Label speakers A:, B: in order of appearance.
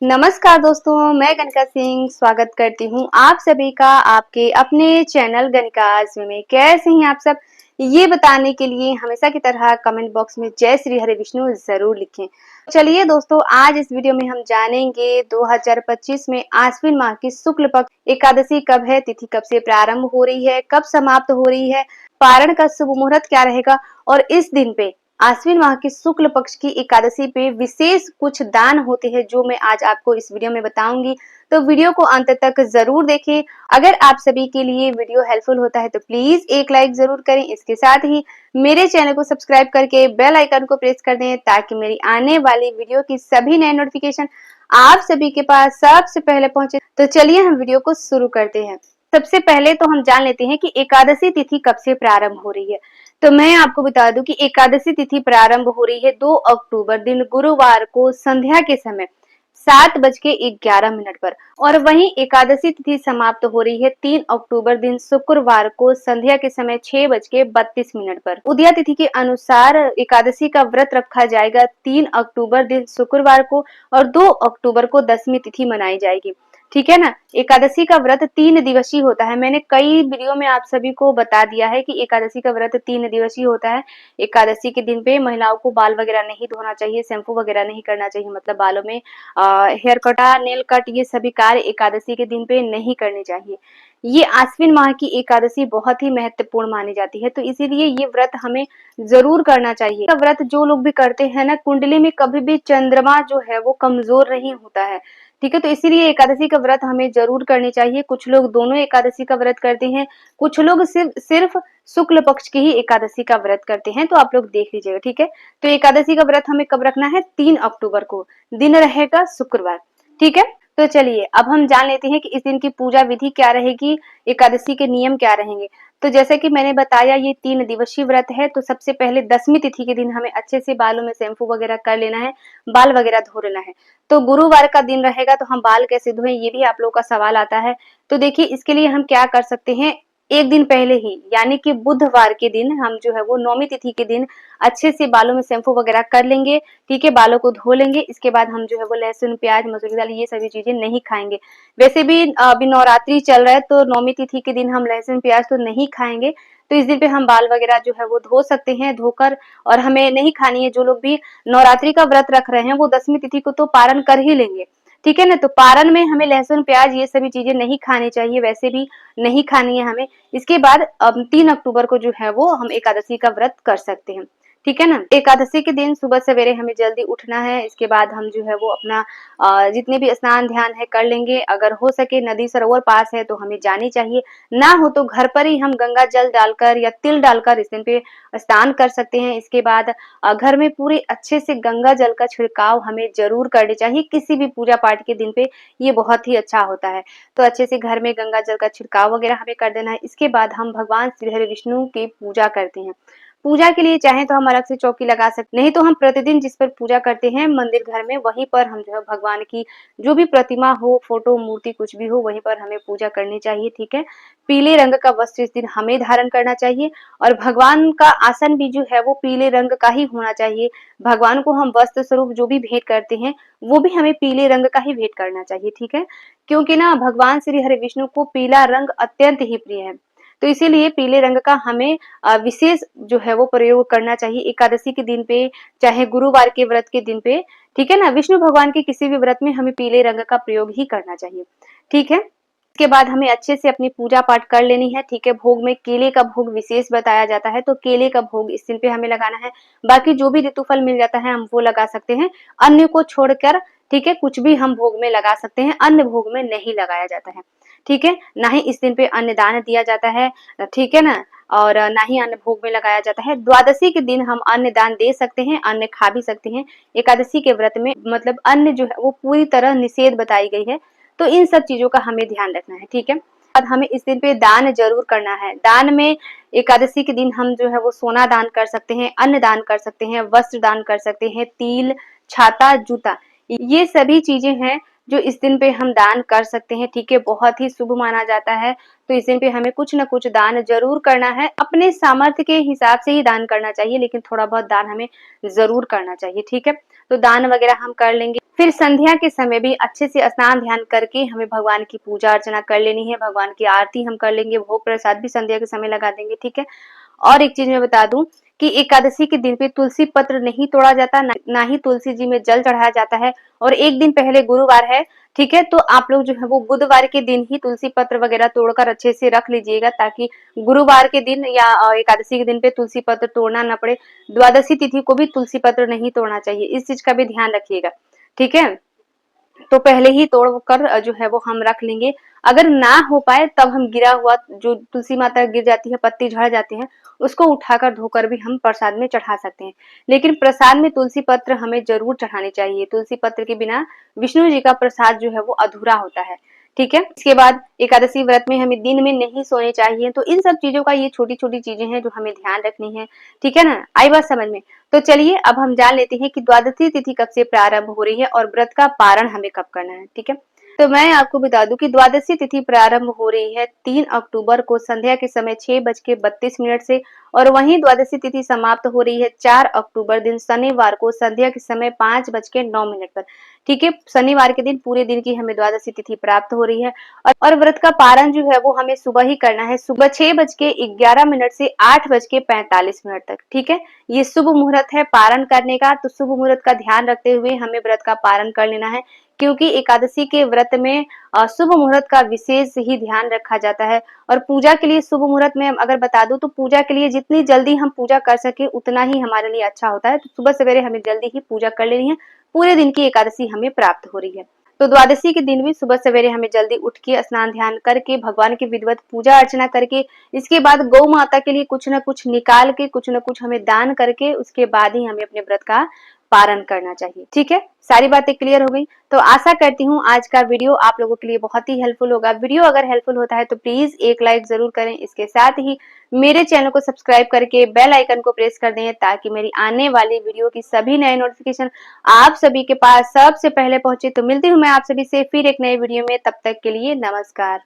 A: नमस्कार दोस्तों, मैं गनिका सिंह स्वागत करती हूँ आप सभी का आपके अपने चैनल गनिकाज में। कैसे हैं आप सब, ये बताने के लिए हमेशा की तरह कमेंट बॉक्स में जय श्री हरे विष्णु जरूर लिखें। चलिए दोस्तों, आज इस वीडियो में हम जानेंगे 2025 में आश्विन माह की शुक्ल पक्ष एकादशी कब है, तिथि कब से प्रारंभ हो रही है, कब समाप्त हो रही है, पारण का शुभ मुहूर्त क्या रहेगा और इस दिन पे आश्विन माह की शुक्ल पक्ष की एकादशी पे विशेष कुछ दान होते हैं जो मैं आज आपको इस वीडियो में बताऊंगी। तो वीडियो को अंत तक जरूर देखें। अगर आप सभी के लिए वीडियो हेल्पफुल होता है तो प्लीज एक लाइक जरूर करें। इसके साथ ही मेरे चैनल को सब्सक्राइब करके बेल आइकन को प्रेस कर दें ताकि मेरी आने वाली वीडियो की सभी नए नोटिफिकेशन आप सभी के पास सबसे पहले पहुंचे। तो चलिए हम वीडियो को शुरू करते हैं। सबसे पहले तो हम जान लेते हैं कि एकादशी तिथि कब से प्रारंभ हो रही है। तो मैं आपको बता दूं कि एकादशी तिथि प्रारंभ हो रही है 2 अक्टूबर दिन गुरुवार को संध्या के समय 7:11 पर और वहीं एकादशी तिथि समाप्त हो रही है 3 अक्टूबर दिन शुक्रवार को संध्या के समय 6:32 पर। उदया तिथि के अनुसार एकादशी का व्रत रखा जाएगा 3 अक्टूबर दिन शुक्रवार को और 2 अक्टूबर को दशमी तिथि मनाई जाएगी। ठीक है ना। एकादशी का व्रत 3 दिवसीय होता है। मैंने कई वीडियो में आप सभी को बता दिया है कि एकादशी का व्रत 3 दिवसीय होता है। एकादशी के दिन पे महिलाओं को बाल वगैरह नहीं धोना चाहिए, शैम्पू वगैरह नहीं करना चाहिए, मतलब बालों में हेयर कटा, नेल कट, ये सभी कार्य एकादशी के दिन पे नहीं करने चाहिए। ये आश्विन माह की एकादशी बहुत ही महत्वपूर्ण मानी जाती है, तो इसीलिए ये व्रत हमें जरूर करना चाहिए। व्रत जो लोग भी करते हैं ना, कुंडली में कभी भी चंद्रमा जो है वो कमजोर नहीं होता है। ठीक है, तो इसीलिए एकादशी का व्रत हमें जरूर करनी चाहिए। कुछ लोग दोनों एकादशी का व्रत करते हैं, कुछ लोग सिर्फ शुक्ल पक्ष की ही एकादशी का व्रत करते हैं, तो आप लोग देख लीजिएगा। ठीक है, तो एकादशी का व्रत हमें कब रखना है? 3 अक्टूबर को, दिन रहेगा शुक्रवार। ठीक है, तो चलिए अब हम जान लेते हैं कि इस दिन की पूजा विधि क्या रहेगी, एकादशी के नियम क्या रहेंगे। तो जैसे कि मैंने बताया ये 3 दिवसीय व्रत है, तो सबसे पहले दशमी तिथि के दिन हमें अच्छे से बालों में शैम्पू वगैरह कर लेना है, बाल वगैरह धो लेना है। तो गुरुवार का दिन रहेगा तो हम बाल कैसे धोएं, ये भी आप लोगों का सवाल आता है। तो देखिए इसके लिए हम क्या कर सकते हैं, एक दिन पहले ही यानी कि बुधवार के दिन हम जो है वो नौमी तिथि के दिन अच्छे से बालों में शैम्पू वगैरह कर लेंगे। ठीक है, बालों को धो लेंगे। इसके बाद हम जो है वो लहसुन, प्याज, मसूर की दाल, ये सभी चीजें नहीं खाएंगे। वैसे भी अभी नवरात्रि चल रहा है तो नौमी तिथि के दिन हम लहसुन प्याज तो नहीं खाएंगे। तो इस दिन पे हम बाल वगैरह जो है वो धो सकते हैं, धोकर, और हमें नहीं खानी है। जो लोग भी नवरात्रि का व्रत रख रहे हैं वो दशमी तिथि को तो पारण कर ही लेंगे। ठीक है ना, तो पारण में हमें लहसुन प्याज ये सभी चीजें नहीं खानी चाहिए, वैसे भी नहीं खानी है हमें। इसके बाद 3 अक्टूबर को जो है वो हम एकादशी का व्रत कर सकते हैं। ठीक है ना। एकादशी के दिन सुबह सवेरे हमें जल्दी उठना है। इसके बाद हम जो है वो अपना जितने भी स्नान ध्यान है कर लेंगे। अगर हो सके नदी सरोवर पास है तो हमें जानी चाहिए, ना हो तो घर पर ही हम गंगा जल डालकर या तिल डालकर इस दिन पे स्नान कर सकते हैं। इसके बाद घर में पूरे अच्छे से गंगा जल का छिड़काव हमें जरूर करनी चाहिए किसी भी पूजा पाठ के दिन पे, ये बहुत ही अच्छा होता है। तो अच्छे से घर में गंगा जल का छिड़काव वगैरह हमें कर देना है। इसके बाद हम भगवान श्री हरि विष्णु की पूजा करते हैं। पूजा के लिए चाहे तो हम अलग से चौकी लगा सकते, नहीं तो हम प्रतिदिन जिस पर पूजा करते हैं मंदिर घर में, वहीं पर हम जो है भगवान की जो भी प्रतिमा हो, फोटो, मूर्ति कुछ भी हो, वहीं पर हमें पूजा करनी चाहिए। ठीक है, पीले रंग का वस्त्र इस दिन हमें धारण करना चाहिए और भगवान का आसन भी जो है वो पीले रंग का ही होना चाहिए। भगवान को हम वस्त्र स्वरूप जो भी भेंट करते हैं वो भी हमें पीले रंग का ही भेंट करना चाहिए। ठीक है, क्योंकि ना भगवान श्री हरि विष्णु को पीला रंग अत्यंत ही प्रिय है, तो इसीलिए पीले रंग का हमें विशेष जो है वो प्रयोग करना चाहिए एकादशी के दिन पे, चाहे गुरुवार के व्रत के दिन पे। ठीक है ना, विष्णु भगवान के किसी भी व्रत में हमें पीले रंग का प्रयोग ही करना चाहिए। ठीक है, इसके बाद हमें अच्छे से अपनी पूजा पाठ कर लेनी है। ठीक है, भोग में केले का भोग विशेष बताया जाता है, तो केले का भोग इस दिन पे हमें लगाना है। बाकी जो भी ऋतुफल मिल जाता है हम वो लगा सकते हैं, अन्य को छोड़कर। ठीक है, कुछ भी हम भोग में लगा सकते हैं, अन्य भोग में नहीं लगाया जाता है। ठीक है, ना ही इस दिन पे अन्न दान दिया जाता है। ठीक है ना, और ना ही अन्न भोग में लगाया जाता है। द्वादशी के दिन हम अन्न दान दे सकते हैं, अन्न खा भी सकते हैं। एकादशी के व्रत में मतलब अन्न जो है वो पूरी तरह निषेध बताई गई है, तो इन सब चीजों का हमें ध्यान रखना है। ठीक है, और हमें इस दिन पे दान जरूर करना है। दान में एकादशी के दिन हम जो है वो सोना दान कर सकते हैं, अन्न दान कर सकते हैं, वस्त्र दान कर सकते हैं, तिल, छाता, जूता, ये सभी चीजें हैं जो इस दिन पे हम दान कर सकते हैं। ठीक है, बहुत ही शुभ माना जाता है, तो इस दिन पे हमें कुछ न कुछ दान जरूर करना है। अपने सामर्थ्य के हिसाब से ही दान करना चाहिए, लेकिन थोड़ा बहुत दान हमें जरूर करना चाहिए। ठीक है, तो दान वगैरह हम कर लेंगे। फिर संध्या के समय भी अच्छे से स्नान ध्यान करके हमें भगवान की पूजा अर्चना कर लेनी है, भगवान की आरती हम कर लेंगे, भोग प्रसाद भी संध्या के समय लगा देंगे, ठीक है। और एक चीज मैं बता दूं कि एकादशी के दिन पे तुलसी पत्र नहीं तोड़ा जाता, ना ही तुलसी जी में जल चढ़ाया जाता है। और एक दिन पहले गुरुवार है, ठीक है, तो आप लोग जो है वो बुधवार के दिन ही तुलसी पत्र वगैरह तोड़कर अच्छे से रख लीजिएगा, ताकि गुरुवार के दिन या एकादशी के दिन पे तुलसी पत्र तोड़ना ना पड़े। द्वादशी तिथि को भी तुलसी पत्र नहीं तोड़ना चाहिए, इस चीज का भी ध्यान रखिएगा, ठीक है। तो पहले ही तोड़ कर जो है वो हम रख लेंगे। अगर ना हो पाए तब हम गिरा हुआ जो तुलसी माता गिर जाती है, पत्ती झड़ जाते हैं, उसको उठाकर धोकर भी हम प्रसाद में चढ़ा सकते हैं। लेकिन प्रसाद में तुलसी पत्र हमें जरूर चढ़ानी चाहिए, तुलसी पत्र के बिना विष्णु जी का प्रसाद जो है वो अधूरा होता है, ठीक है। इसके बाद एकादशी व्रत में हमें दिन में नहीं सोने चाहिए। तो इन सब चीजों का, ये छोटी छोटी चीजें हैं जो हमें ध्यान रखनी है, ठीक है ना। आई बात समझ में? तो चलिए अब हम जान लेते हैं कि द्वादशी तिथि कब से प्रारंभ हो रही है और व्रत का पारण हमें कब करना है, ठीक है। तो मैं आपको बता दूं कि द्वादशी तिथि प्रारंभ हो रही है 3 अक्टूबर को संध्या के समय 6:32 से, और वहीं द्वादशी तिथि समाप्त हो रही है 4 अक्टूबर दिन शनिवार को संध्या के समय 5:09 पर, ठीक है। शनिवार के दिन पूरे दिन की हमें द्वादशी तिथि प्राप्त हो रही है। और व्रत का पारण जो है वो हमें सुबह ही करना है, सुबह 6:11 से 8:45 तक, ठीक है। ये शुभ मुहूर्त है पारण करने का, तो शुभ मुहूर्त का ध्यान रखते हुए हमें व्रत का पारण कर लेना है, क्योंकि एकादशी के व्रत में शुभ मुहूर्त का विशेष ही ध्यान रखा जाता है। और पूजा के लिए शुभ मुहूर्त में अगर बता दूं तो पूजा के लिए जितनी जल्दी हम पूजा कर सके उतना ही हमारे लिए अच्छा होता है। तो सुबह सवेरे हमें जल्दी ही पूजा कर लेनी है, पूरे दिन की एकादशी हमें प्राप्त हो रही है। तो द्वादशी के दिन भी सुबह सवेरे हमें जल्दी उठ के स्नान ध्यान करके भगवान की विधिवत पूजा अर्चना करके, इसके बाद गौ माता के लिए कुछ न कुछ निकाल के, कुछ न कुछ हमें दान करके, उसके बाद ही हमें अपने व्रत का पारण करना चाहिए, ठीक है। सारी बातें क्लियर हो गई। तो आशा करती हूँ आज का वीडियो आप लोगों के लिए बहुत ही हेल्पफुल होगा। वीडियो अगर हेल्पफुल होता है तो प्लीज एक लाइक जरूर करें, इसके साथ ही मेरे चैनल को सब्सक्राइब करके बेल आइकन को प्रेस कर दें, ताकि मेरी आने वाली वीडियो की सभी नए नोटिफिकेशन आप सभी के पास सबसे पहले पहुंचे। तो मिलती हूँ मैं आप सभी से फिर एक नए वीडियो में, तब तक के लिए नमस्कार।